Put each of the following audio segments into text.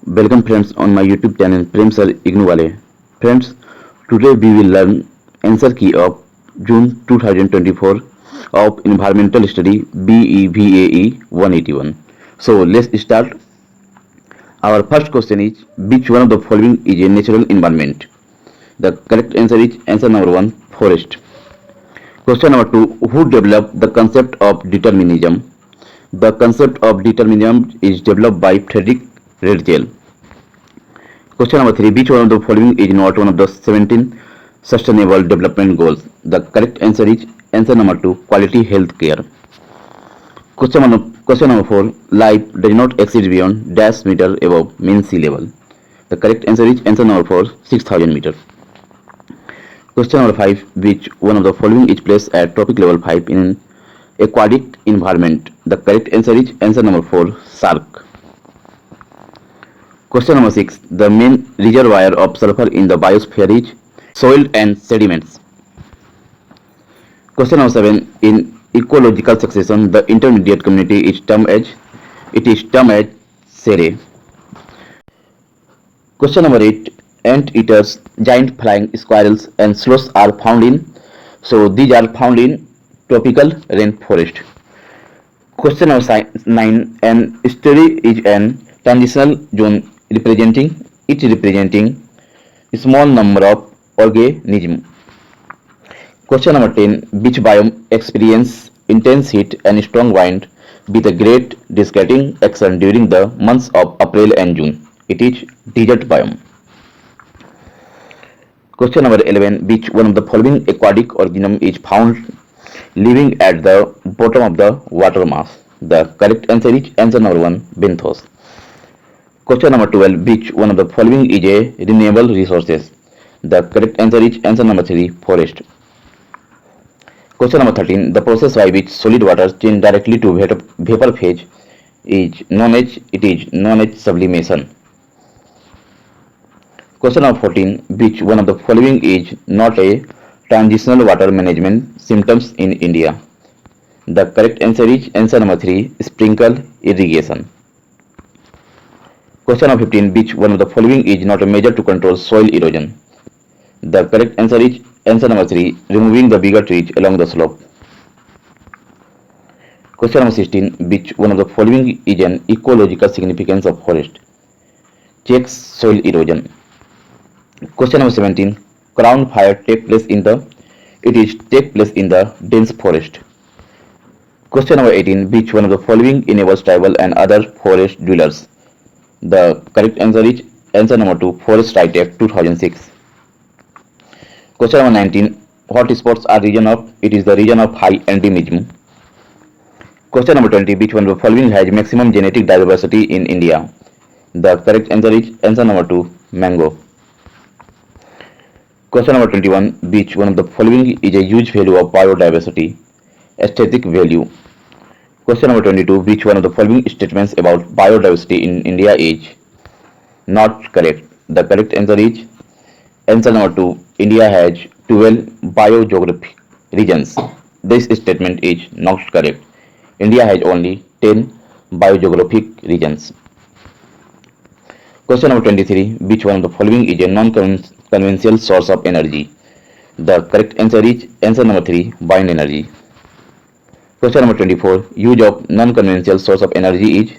Welcome friends on my YouTube channel Prem Sir Ignuvale. Friends, today we will learn answer key of June 2024 of Environmental Study BEVAE 181. So let's start. Our first question is which one of the following is a natural environment? The correct answer is answer number 1 forest. Question number 2 who developed the concept of determinism? The concept of determinism is developed by Frederick Rebel. Question number 3 which one of the following is not one of the 17 sustainable development goals? The correct answer is answer number 2 quality health care. Question number 4 life does not exceed beyond dash meter above mean sea level. The correct answer is answer number 4 6000 meter. Question number 5 which one of the following is placed at tropic level 5 in aquatic environment? The correct answer is answer number 4 shark. Question number 6 the main reservoir of sulfur in the biosphere is soil and sediments. Question number 7 in ecological succession the intermediate community is termed as serre. Question number 8 anteaters, giant flying squirrels and sloths are found in, so these are found in tropical rainforest. Question number 9 an estuary is an transitional zone representing small number of organisms. Question number 10 which biome experience intense heat and strong wind with a great desiccating action during the months of April and June? It is desert biome. Question number 11 which one of the following aquatic organism is found living at the bottom of the water mass? The correct answer is answer number 1 benthos. Question number 12 which one of the following is a renewable resources? The correct answer is answer number 3 forest. Question number 13 the process by which solid water change directly to vapor phase is known as sublimation. Question number 14 which one of the following is not a transitional water management systems in India? The correct answer is answer number 3 sprinkle irrigation. Question number 15 which one of the following is not a measure to control soil erosion? The correct answer is answer number 3 removing the bigger trees along the slope. Question number 16 which one of the following is an ecological significance of forest? Checks soil erosion. Question number 17 crown fire take place in the dense forest. Question number 18 which one of the following enables tribal and other forest dwellers? The correct answer is answer number 2 Forest Right Act 2006. Question number 19 what sports are region of? It is the region of high endemism. Question number 20 which one of the following has maximum genetic diversity in India? The correct answer is answer number 2 mango. Question number 21 which one of the following is a huge value of biodiversity? Aesthetic value. Question number 22 which one of the following statements about biodiversity in India is not correct? The correct answer is answer number 2 India has 12 biogeographic regions. This statement is not correct. India has only 10 biogeographic regions. Question number 23 which one of the following is a non-conventional source of energy? The correct answer is answer number 3 wind energy. Question number 24 use of non-conventional source of energy is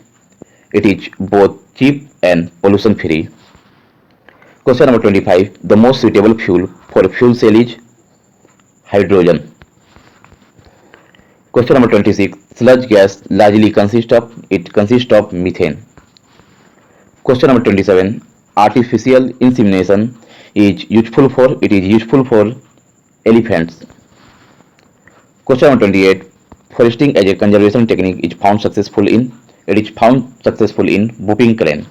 it is both cheap and pollution free. Question number 25 the most suitable fuel for fuel cell is hydrogen. Question number 26 sludge gas largely consists of methane. Question number 27 artificial insemination is useful for elephants. Question number 28 foresting as a conservation technique is found successful in whooping crane.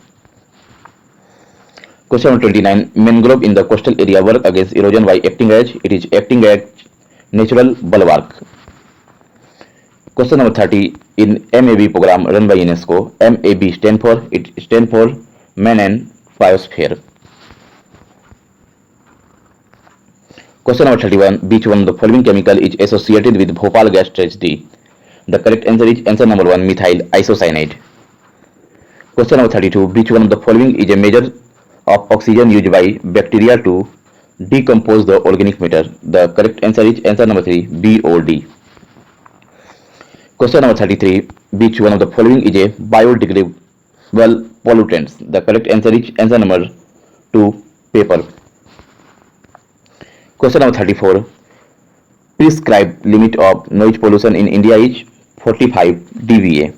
Question number 29 mangrove in the coastal area work against erosion by acting as natural bulwark. Question number 30 in MAB program run by UNESCO MAB stand for man and biosphere. Question number 31 which one of the following chemical is associated with Bhopal gas tragedy? The correct answer is answer number 1 methyl isocyanide. Question number 32. Which one of the following is a measure of oxygen used by bacteria to decompose the organic matter? The correct answer is answer number 3, BOD. Question number 33. Which one of the following is a biodegradable pollutant? The correct answer is answer number 2, paper. Question number 34. Prescribed limit of noise pollution in India is 45 dBA.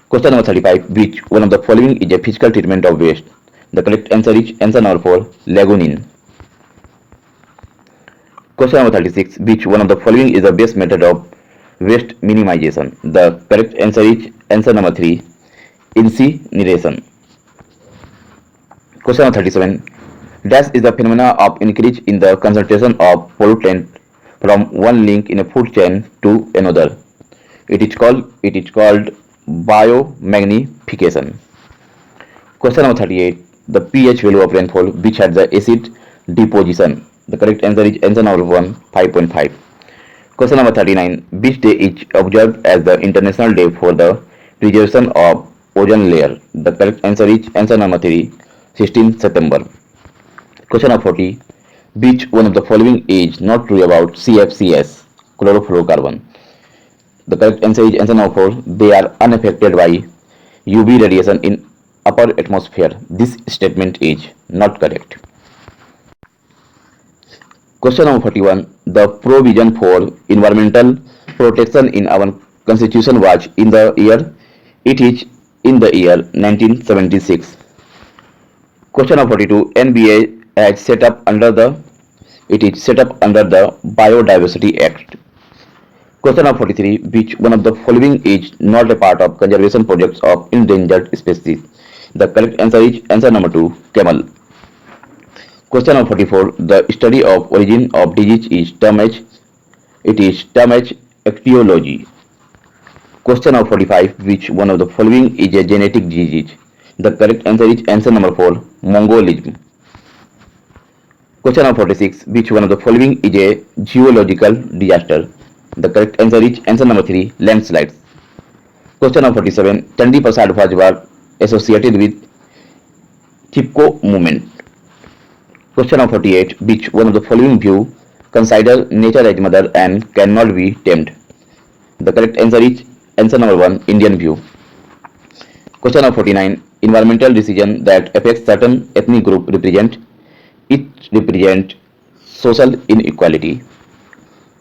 Question number 35. Which one of the following is a physical treatment of waste? The correct answer is answer number 4, lagoon. Question number 36. Which one of the following is the best method of waste minimization? The correct answer is answer number 3, incineration. Question number 37. Dash is the phenomena of increase in the concentration of pollutant from one link in a food chain to another. It is called biomagnification. Question number 38. The pH value of rainfall which had the acid deposition. The correct answer is answer number 1, 5.5. Question number 39. Which day is observed as the International Day for the Preservation of Ozone Layer? The correct answer is answer number 3, 16 September. Question number 40. Which one of the following is not true about CFCs, chlorofluorocarbon? The correct answer is answer number 4. They are unaffected by UV radiation in upper atmosphere. This statement is not correct. Question number 41. The provision for environmental protection in our constitution was in the year? It is in the year 1976. Question number 42. NBA is set up under the Biodiversity Act. Question number 43. Which one of the following is not a part of conservation projects of endangered species? The correct answer is answer number 2, camel. Question number 44. The study of origin of disease is termed as etiology. Question number 45. Which one of the following is a genetic disease? The correct answer is answer number 4, Mongolism. Question number 46. Which one of the following is a geological disaster? The correct answer is answer number 3, landslides. Question number 47. Chandi Prasad was associated with Chipko movement. Question number 48. Which one of the following view consider nature as mother and cannot be tamed? The correct answer is answer number 1, Indian view. Question number 49. Environmental decision that affects certain ethnic group represent social inequality.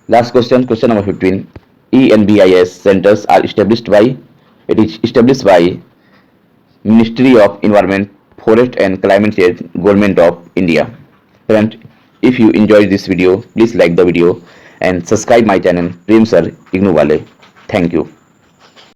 Last question, question number 15. ENBIS centers are established by? It is established by Ministry of Environment, Forest and Climate Change, Government of India. Friends, if you enjoyed this video, please like the video and subscribe my channel Prem Sir Ignu Wale. Thank you.